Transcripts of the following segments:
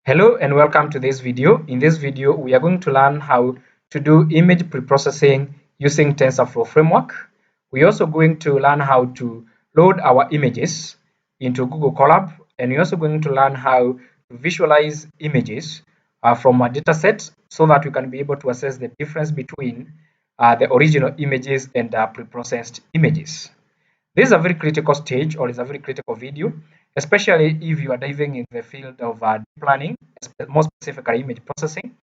Hello and welcome to this video. In this video, we are going to learn how to do image preprocessing using TensorFlow framework. We're also going to learn how to load our images into Google Colab, and we're also going to learn how to visualize images from a dataset so that we can be able to assess the difference between the original images and preprocessed images. This is a very critical stage, or is a very critical video, especially if you are diving in the field of deep learning, more specifically image processing,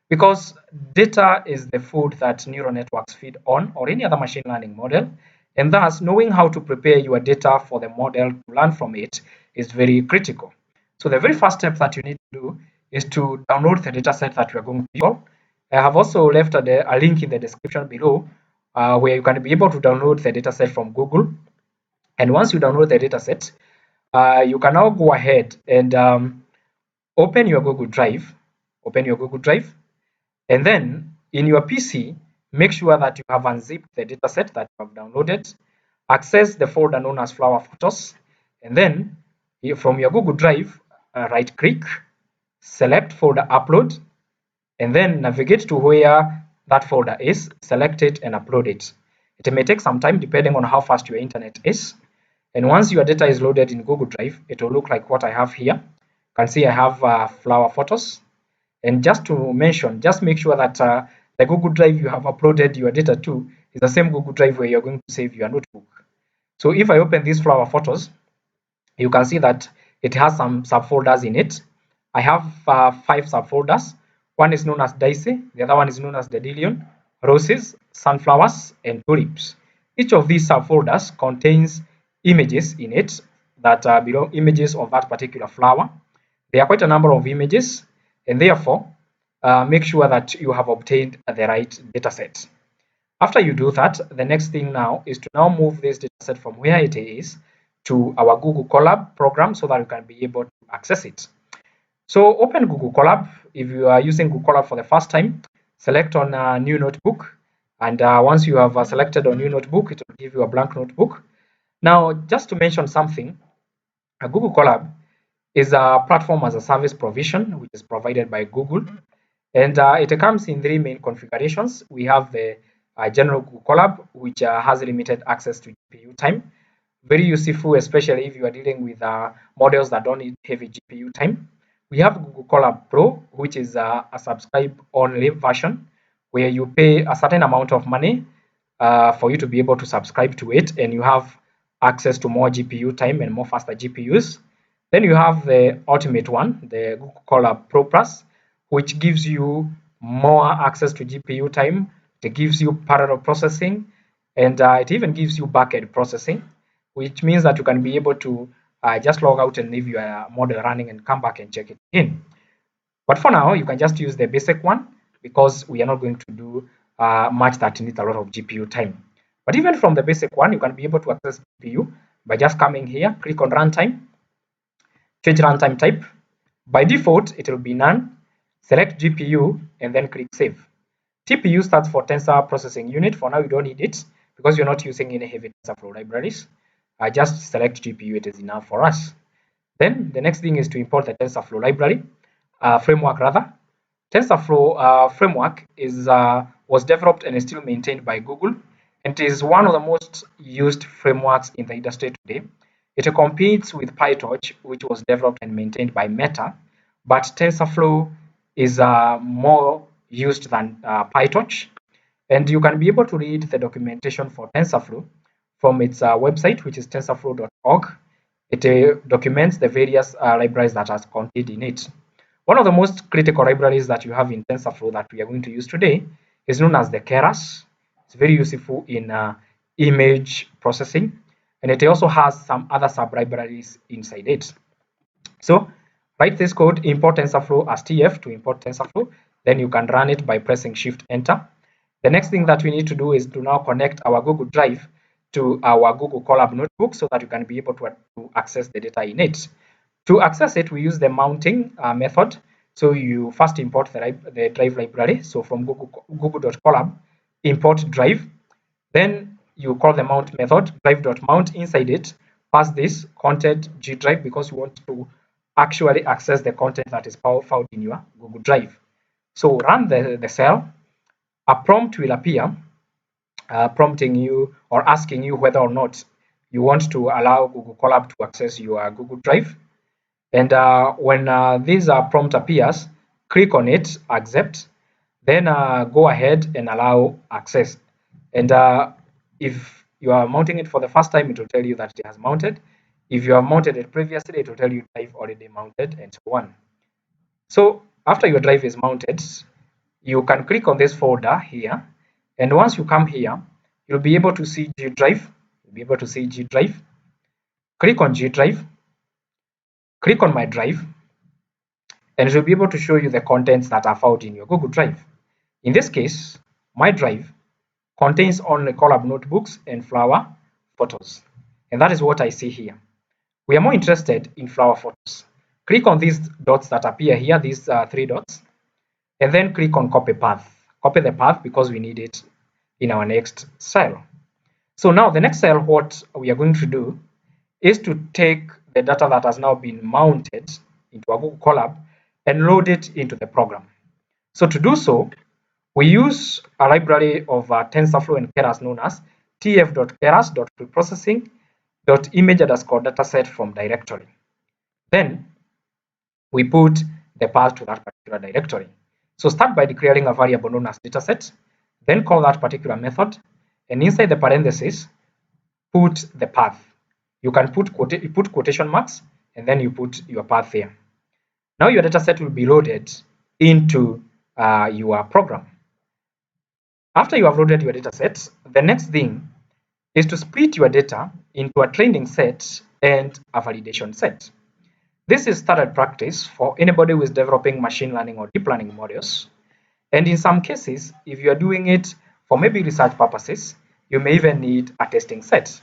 because data is the food that neural networks feed on, or any other machine learning model, and thus knowing how to prepare your data for the model to learn from it is very critical. So the very first step that you need to do is to download the dataset that we are going to use. I have also left a link in the description below where you can be able to download the dataset from Google. And once you download the dataset, you can now go ahead and open your Google Drive. Open your Google Drive, and then in your PC, make sure that you have unzipped the dataset that you have downloaded. Access the folder known as Flower Photos, and then from your Google Drive, right-click, select folder Upload, and then navigate to where that folder is, select it, and upload it. It may take some time depending on how fast your internet is. And once your data is loaded in Google Drive, it will look like what I have here. You can see I have flower photos. And just to mention, just make sure that the Google Drive you have uploaded your data to is the same Google Drive where you're going to save your notebook. So if I open these flower photos, you can see that it has some subfolders in it. I have 5 subfolders. One is known as Daisy, the other one is known as Dandelion, Roses, Sunflowers, and Tulips. Each of these subfolders contains images in it that belong images of that particular flower. There are quite a number of images, and therefore make sure that you have obtained the right dataset. After you do that, the next thing now is to now move this dataset from where it is to our Google Colab program so that you can be able to access it. So open Google Colab. If you are using Google Colab for the first time, select on a new notebook, and once you have selected a new notebook, it will give you a blank notebook. Now, just to mention something, Google Colab is a platform as a service provision which is provided by Google, and it comes in 3 main configurations. We have the general Google Colab, which has limited access to GPU time. Very useful, especially if you are dealing with models that don't need heavy GPU time. We have Google Colab Pro, which is a subscribe-only version where you pay a certain amount of money for you to be able to subscribe to it, and you have access to more GPU time and more faster GPUs. Then you have the ultimate one, the Google Colab Pro Plus, which gives you more access to GPU time. It gives you parallel processing, and it even gives you backend processing, which means that you can be able to just log out and leave your model running and come back and check it in. But for now, you can just use the basic one because we are not going to do much that needs a lot of GPU time. But even from the basic one, you can be able to access GPU by just coming here, click on runtime, change runtime type. By default, it will be none. Select GPU and then click save. TPU stands for Tensor Processing Unit. For now, you don't need it because you're not using any heavy TensorFlow libraries. Just select GPU, it is enough for us. Then the next thing is to import the TensorFlow library, framework rather. TensorFlow framework was developed and is still maintained by Google, and it is one of the most used frameworks in the industry today. It competes with PyTorch, which was developed and maintained by Meta, but TensorFlow is more used than PyTorch. And you can be able to read the documentation for TensorFlow from its website, which is tensorflow.org. It documents the various libraries that are contained in it. One of the most critical libraries that you have in TensorFlow that we are going to use today is known as the keras. It's very useful in image processing, and it also has some other sub-libraries inside it. So write this code, import TensorFlow as TF to import TensorFlow. Then you can run it by pressing Shift Enter. The next thing that we need to do is to now connect our Google Drive to our Google Colab notebook so that you can be able to access the data in it. To access it, we use the mounting method. So you first import the drive library. So from google.colab, import drive. Then you call the mount method, drive.mount. Inside it, pass this content G drive because you want to actually access the content that is found in your Google Drive. So run the cell, a prompt will appear prompting you or asking you whether or not you want to allow Google Colab to access your Google Drive. And when this prompt appears, click on it, accept, then go ahead and allow access. And if you are mounting it for the first time, it will tell you that it has mounted. If you have mounted it previously, it will tell you drive already mounted and so on. So after your drive is mounted, you can click on this folder here. And once you come here, you'll be able to see G Drive. You'll be able to see G Drive. Click on G Drive. Click on My Drive. And it will be able to show you the contents that are found in your Google Drive. In this case, My Drive contains only Colab notebooks and flower photos. And that is what I see here. We are more interested in flower photos. Click on these dots that appear here, these 3 dots, and then click on copy path. Copy the path because we need it in our next cell. So now the next cell, what we are going to do is to take the data that has now been mounted into our Google Colab and load it into the program. So to do so, we use a library of TensorFlow and Keras known as tf.keras.preprocessing.image_dataset from directory. Then we put the path to that particular directory. So start by declaring a variable known as dataset, then call that particular method, and inside the parentheses, put the path. You can put quotation marks, and then you put your path there. Now your dataset will be loaded into your program. After you have loaded your dataset, the next thing is to split your data into a training set and a validation set. This is standard practice for anybody who is developing machine learning or deep learning models. And in some cases, if you are doing it for maybe research purposes, you may even need a testing set.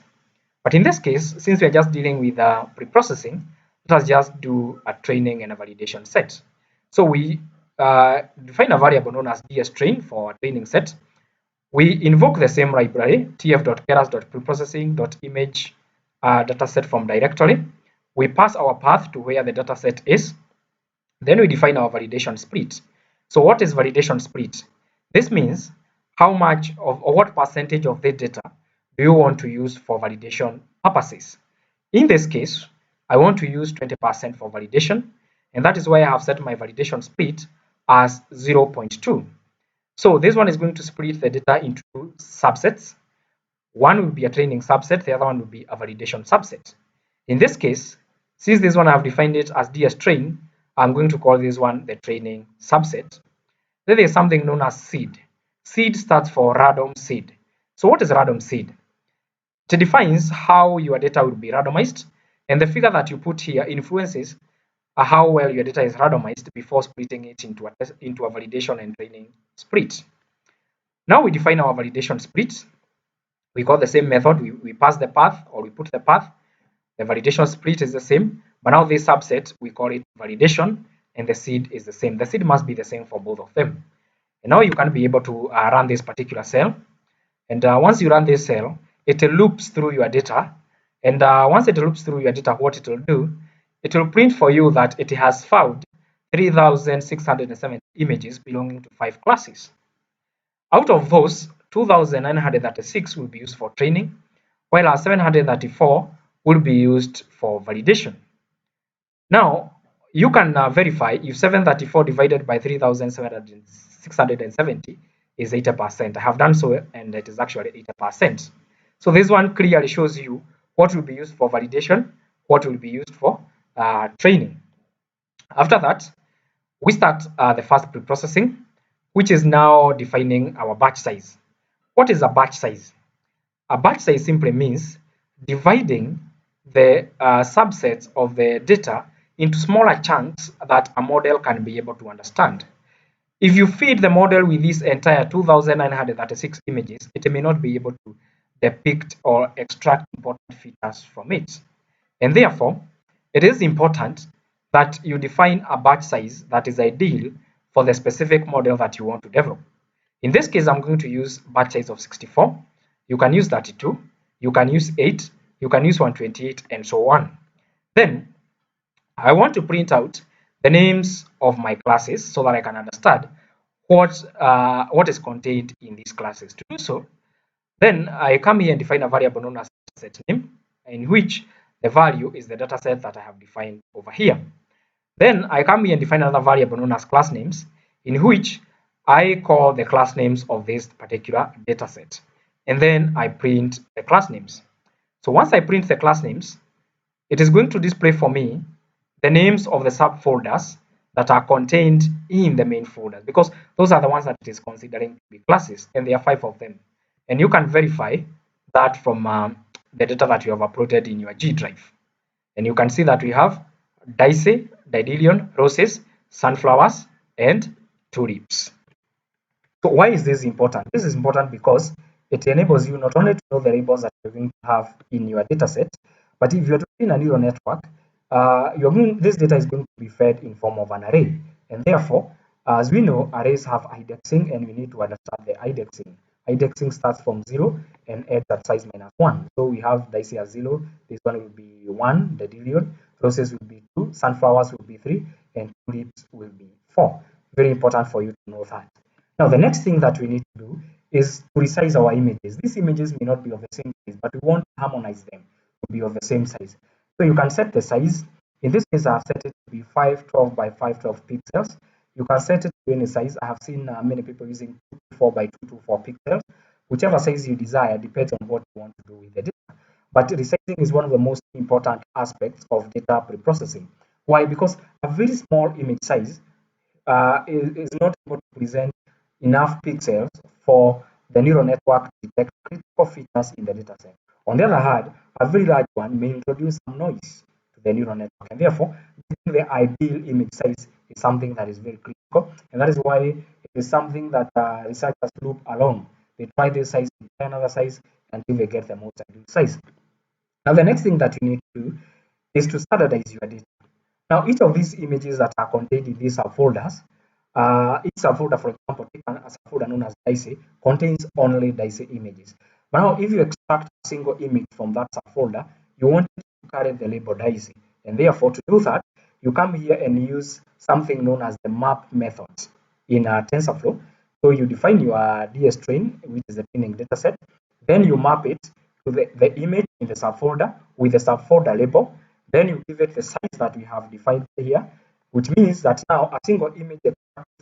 But in this case, since we are just dealing with pre-processing, let us just do a training and a validation set. So we define a variable known as dstrain for a training set. We invoke the same library, tf.keras.preprocessing.image dataset from directory. We pass our path to where the dataset is. Then we define our validation split. So what is validation split? This means how much of or what percentage of the data do you want to use for validation purposes. In this case, I want to use 20% for validation, and that is why I have set my validation split as 0.2. So this one is going to split the data into subsets. One will be a training subset, the other one will be a validation subset. In this case, since this one I have defined it as dstrain, I'm going to call this one the training subset. Then there's something known as seed. Seed stands for random seed. So what is random seed? It defines how your data will be randomized, and the figure that you put here influences how well your data is randomized before splitting it into a validation and training split. Now we define our validation split. We call the same method. We pass the path or we put the path. The validation split is the same, but now this subset, we call it validation, and the seed is the same. The seed must be the same for both of them. And now you can be able to run this particular cell. And once you run this cell, it loops through your data. And once it loops through your data, what it will do, it will print for you that it has found 3,670 images belonging to 5 classes. Out of those, 2,936 will be used for training, while 734 will be used for validation. Now, you can verify if 734 divided by 3,670 is 80%. I have done so, and it is actually 80%. So this one clearly shows you what will be used for validation, what will be used for training. After that, we start the first preprocessing, which is now defining our batch size. What is a batch size? A batch size simply means dividing the subsets of the data into smaller chunks that a model can be able to understand. If you feed the model with this entire 2,936 images, it may not be able to depict or extract important features from it. And therefore, it is important that you define a batch size that is ideal for the specific model that you want to develop. In this case, I'm going to use batch size of 64. You can use 32, you can use 8, you can use 128, and so on. Then, I want to print out the names of my classes so that I can understand what is contained in these classes. To do so, then I come here and define a variable known as set name, in which the value is the data set that I have defined over here. Then I come here and define another variable known as class names, in which I call the class names of this particular data set. And then I print the class names. So once I print the class names, it is going to display for me the names of the subfolders that are contained in the main folder, because those are the ones that it is considering to be classes, and there are 5 of them. And you can verify that from the data that you have uploaded in your G drive. And you can see that we have daisy, dandelion, roses, sunflowers, and tulips. So why is this important? This is important because it enables you not only to know the labels that you're going to have in your data set, but if you're doing a neural network, this data is going to be fed in form of an array. And therefore, as we know, arrays have indexing, and we need to understand the indexing. Indexing starts from 0 and ends at size -1. So we have daisy as 0, this one will be 1, the dandelion, roses will be 2, sunflowers will be 3, and tulips will be 4. Very important for you to know that. Now, the next thing that we need to do is to resize our images. These images may not be of the same size, but we want to harmonize them to be of the same size. So you can set the size. In this case, I have set it to be 512 by 512 pixels. You can set it to any size. I have seen many people using 224 by 224 pixels. Whichever size you desire depends on what you want to do with the data. But resizing is one of the most important aspects of data preprocessing. Why? Because a very small image size is not able to present enough pixels for the neural network to detect critical features in the dataset. On the other hand, a very large one may introduce some noise to the neural network, and therefore, the ideal image size is something that is very critical, and that is why it is something that researchers loop along. They try this size, they try another size until they get the most ideal size. Now, the next thing that you need to do is to standardize your data. Now, each of these images that are contained in these subfolders, each subfolder, for example, take a subfolder known as daisy, contains only daisy images. But now, if you extract a single image from that subfolder, you want it to carry the label daisy. And therefore, to do that, you come here and use something known as the map method in TensorFlow. So you define your DS train, which is the training dataset. Then you map it to the image in the subfolder with the subfolder label. Then you give it the size that we have defined here, which means that now a single image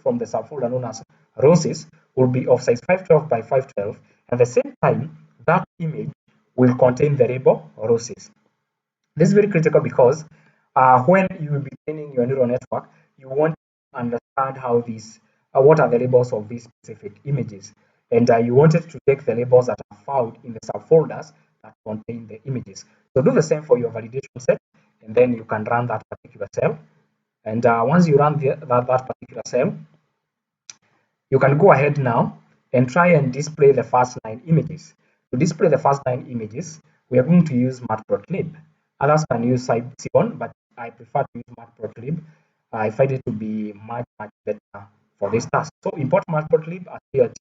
from the subfolder known as roses will be of size 512 by 512. At the same time, that image will contain the label roses. This is very critical because when you will be training your neural network, you want to understand how these, what are the labels of these specific images. And you wanted to take the labels that are found in the subfolders that contain the images. So do the same for your validation set, and then you can run that particular cell. And once you run that particular cell, you can go ahead now and try and display the first 9 images. To display the first 9 images, we are going to use matplotlib. Others can use Scibon, but I prefer to use matplotlib. I find it to be much better for this task. So import matplotlib as PLT,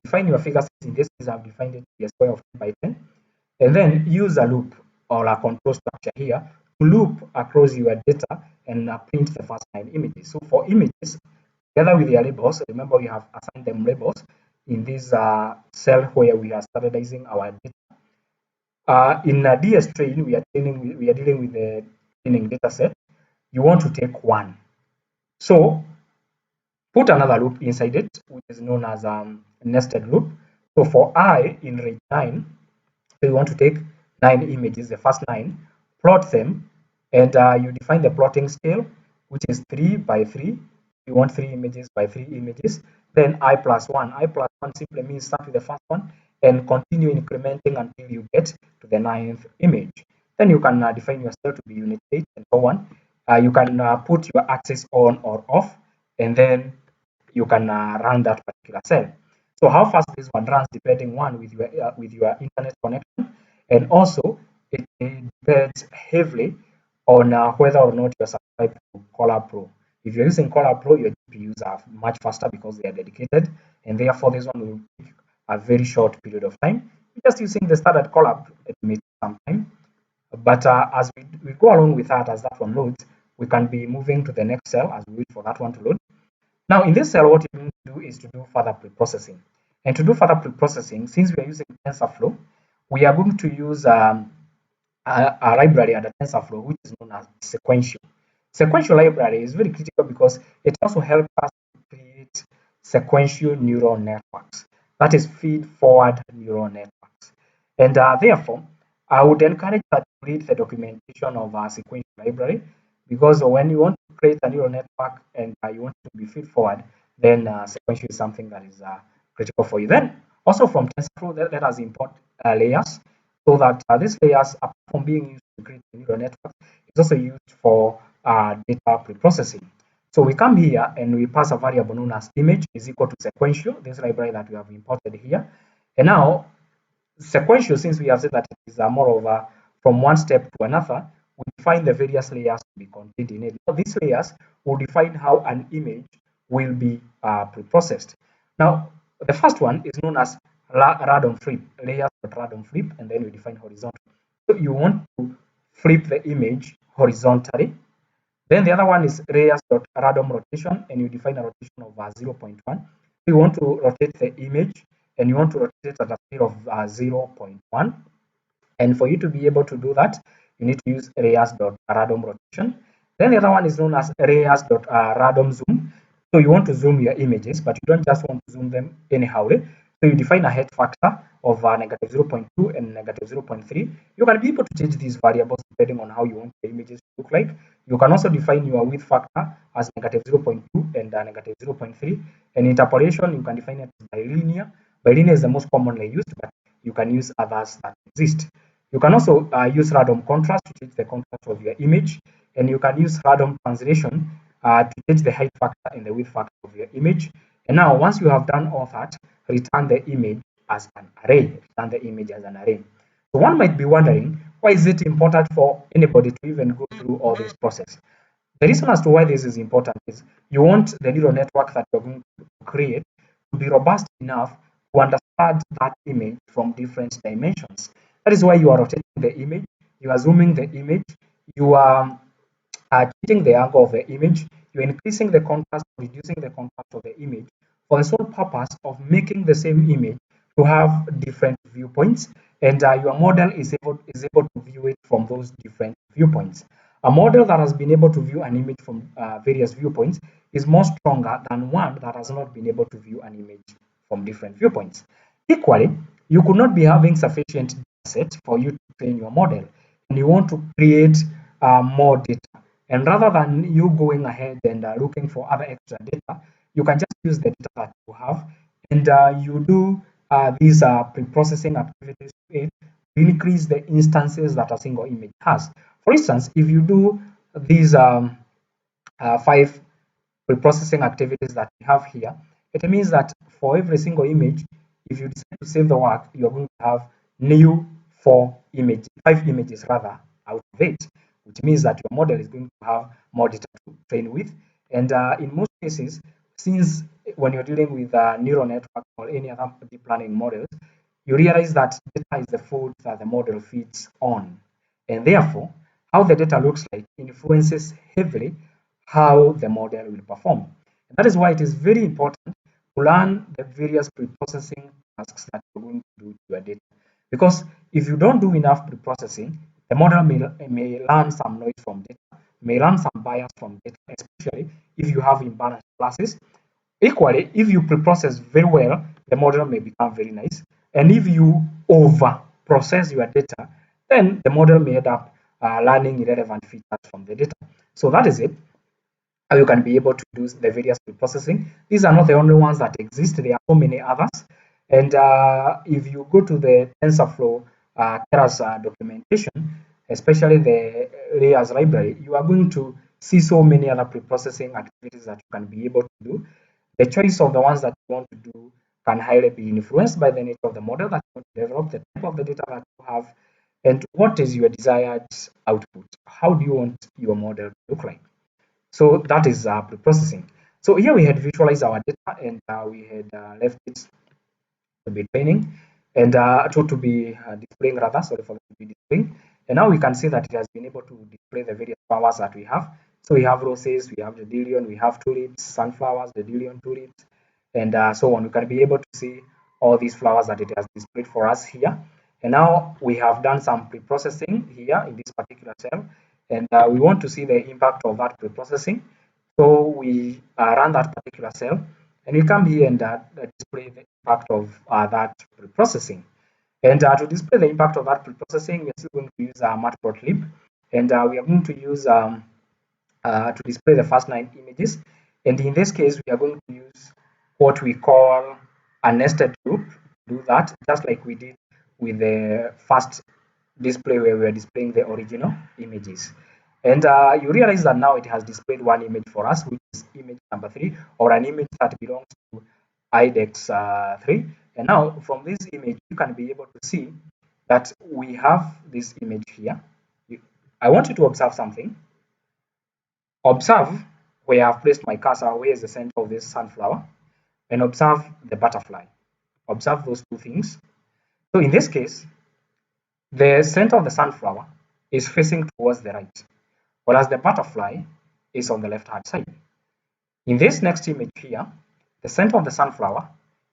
define your figure size. In this case, I've defined it to be a square of 10 by 10, and then use a loop or a control structure here to loop across your data and print the first 9 images. So for images, together with their labels, remember we have assigned them labels in this cell where we are standardizing our data. In a DS train, we are dealing with the training data set. You want to take one. So put another loop inside it, which is known as nested loop. So for I in range 9, so you want to take 9 images, the first 9, plot them, and you define the plotting scale, which is 3 by 3. You want 3 images by 3 images. Then I plus 1. I plus 1 simply means start with the first one and continue incrementing until you get to the 9th image. Then you can define your cell to be unit 8 and so on. You can put your axis on or off, and then you can run that particular cell. So how fast this one runs depending with your internet connection, and also it depends heavily on whether or not you're subscribed to Colab Pro. If you're using Colab Pro, your GPUs are much faster because they are dedicated, and therefore this one will take a very short period of time. Just using the standard Colab, it may take some time. But as we go along with that, as that one loads, we can be moving to the next cell as we wait for that one to load. Now, in this cell, what you're going to do is to do further preprocessing. And to do further preprocessing, since we are using TensorFlow, we are going to use a library under TensorFlow, which is known as sequential. Sequential library is very critical because it also helps us create sequential neural networks. That is feed-forward neural networks. And therefore, I would encourage that to read the documentation of our sequential library, because when you want to create a neural network and you want to be feed-forward, then sequential is something that is critical for you. Then also from TensorFlow, let us import layers, so that these layers, apart from being used to create neural networks, it's also used for data preprocessing. So we come here and we pass a variable known as image is equal to sequential, this library that we have imported here. And now sequential, since we have said that it is more of a from one step to another, we define the various layers to be contained in it. Now, these layers will define how an image will be preprocessed. Now, the first one is known as random flip, layers.random flip, and then we define horizontal. So you want to flip the image horizontally. Then the other one is layers.random rotation, and you define a rotation of 0.1. You want to rotate the image, and you want to rotate it at a speed of 0.1. And for you to be able to do that, you need to use layers.random rotation. Then the other one is known as layers.random zoom. So you want to zoom your images, but you don't just want to zoom them anyhow. So you define a height factor of negative 0.2 and negative 0.3. You can be able to change these variables depending on how you want the images to look like. You can also define your width factor as negative 0.2 and negative 0.3. And interpolation, you can define it as bilinear. Bilinear is the most commonly used, but you can use others that exist. You can also use random contrast to change the contrast of your image, and you can use random translation to change the height factor and the width factor of your image. And now, once you have done all that, return the image as an array. Return the image as an array. So one might be wondering, why is it important for anybody to even go through all this process? The reason as to why this is important is you want the neural network that you're going to create to be robust enough to understand that image from different dimensions. That is why you are rotating the image, you are zooming the image, you are changing the angle of the image, you're increasing the contrast, reducing the contrast of the image for the sole purpose of making the same image to have different viewpoints, and your model is able to view it from those different viewpoints. A model that has been able to view an image from various viewpoints is more stronger than one that has not been able to view an image from different viewpoints. Equally, you could not be having sufficient data set for you to train your model, and you want to create more data. And rather than you going ahead and looking for other extra data, you can just use the data that you have, and you do these pre-processing activities to increase the instances that a single image has. For instance, if you do these 5 pre-processing activities that we have here, it means that for every single image, if you decide to save the work, you're going to have new 5 images rather out of it, which means that your model is going to have more data to train with. And in most cases, since when you're dealing with neural network or any other deep learning models, you realize that data is the food that the model feeds on. And therefore, how the data looks like influences heavily how the model will perform. And that is why it is very important to learn the various pre-processing tasks that you're going to do to your data. Because if you don't do enough pre-processing, the model may learn some noise from data, may learn some bias from data, especially if you have imbalanced classes. Equally, if you pre-process very well, the model may become very nice. And if you over-process your data, then the model may end up learning irrelevant features from the data. So that is it. How you can be able to do the various pre-processing. These are not the only ones that exist. There are so many others. And if you go to the TensorFlow Keras documentation, especially the layers library, you are going to see so many other pre-processing activities that you can be able to do. The choice of the ones that you want to do can highly be influenced by the nature of the model that you want to develop, the type of the data that you have, and what is your desired output. How do you want your model to look like? So that is pre-processing. So here we had visualized our data, and we had left it to be training and to be displaying rather, sorry for to be displaying. And now we can see that it has been able to display the various powers that we have. So we have roses, we have dandelion, we have tulips, sunflowers, dandelion, tulips, and so on. We can be able to see all these flowers that it has displayed for us here. And now we have done some pre-processing here in this particular cell, and we want to see the impact of that pre-processing. So we run that particular cell, and we come here and display the impact of that pre-processing. And to display the impact of that pre-processing, we are still going to use matplotlib, and we are going to use to display the first 9 images. And in this case, we are going to use what we call a nested loop to do that, just like we did with the first display where we are displaying the original images. And you realize that now it has displayed one image for us, which is image number 3, or an image that belongs to IDEX 3. And now from this image, you can be able to see that we have this image here. I want you to observe something. Observe where I've placed my cursor, where is the center of this sunflower, and observe the butterfly. Observe those two things. So in this case, the center of the sunflower is facing towards the right, whereas the butterfly is on the left-hand side. In this next image here, the center of the sunflower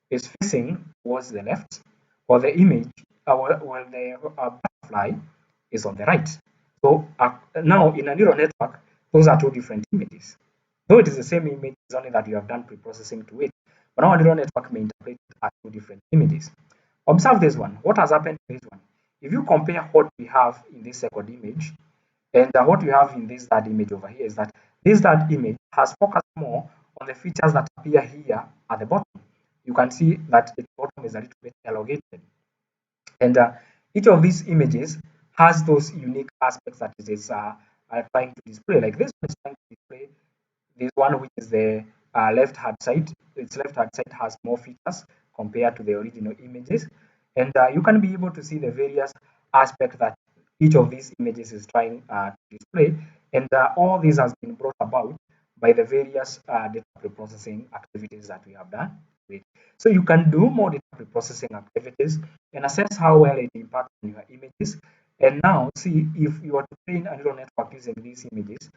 is facing towards the left, while the image, while the butterfly is on the right. So now in a neural network, those are two different images. Though it is the same image, it's only that you have done pre-processing to it. But now a neural network may interpret it as two different images. Observe this one. What has happened to this one? If you compare what we have in this second image and what we have in this third image over here, is that this third image has focused more on the features that appear here at the bottom. You can see that the bottom is a little bit elongated. And each of these images has those unique aspects that it is trying to display. Like this one is trying to display this one, which is the left hand side. Its left hand side has more features compared to the original images. And you can be able to see the various aspects that each of these images is trying to display. And all this has been brought about by the various data preprocessing activities that we have done with. So you can do more data preprocessing activities and assess how well it impacts on your images. And now see if you are to train a neural network using these images,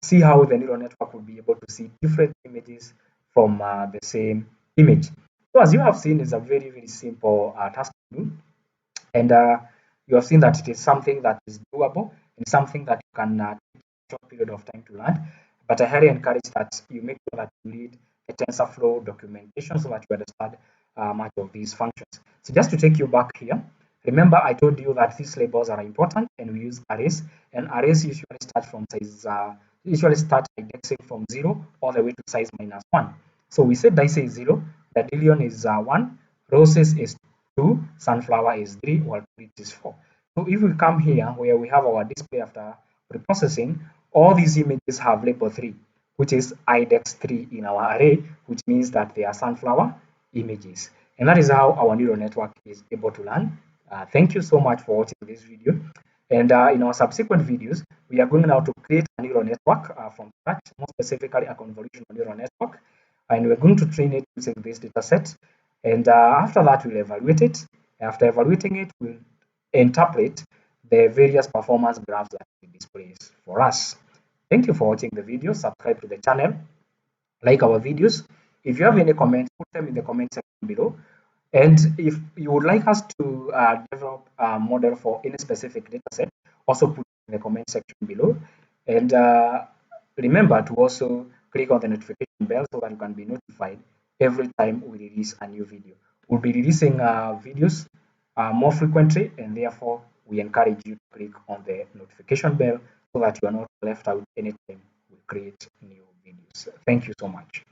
see how the neural network will be able to see different images from the same image. So as you have seen, it's a very, very simple task to do. And you have seen that it is something that is doable and something that you can take a short period of time to learn. But I highly encourage that you make sure that you read the TensorFlow documentation so that you understand much of these functions. So just to take you back here, remember I told you that these labels are important and we use arrays, and arrays usually start from size indexing from 0 all the way to size -1. So we said dice is 0, dandelion is 1, roses is 2, sunflower is 3, while tulip is 4. So if we come here where we have our display after preprocessing, all these images have label 3, which is IDEX 3 in our array, which means that they are sunflower images. And that is how our neural network is able to learn. Thank you so much for watching this video. And in our subsequent videos, we are going now to create a neural network from scratch, more specifically a convolutional neural network. And we're going to train it using this data set. And after that, we'll evaluate it. After evaluating it, we'll interpret the various performance graphs that it displays for us. Thank you for watching the video. Subscribe to the channel, like our videos. If you have any comments, put them in the comment section below. And if you would like us to develop a model for any specific data set, also put it in the comment section below. And remember to also click on the notification bell so that you can be notified every time we release a new video. We'll be releasing videos more frequently, and therefore we encourage you to click on the notification bell so that you are not left out anytime we create new videos. Thank you so much.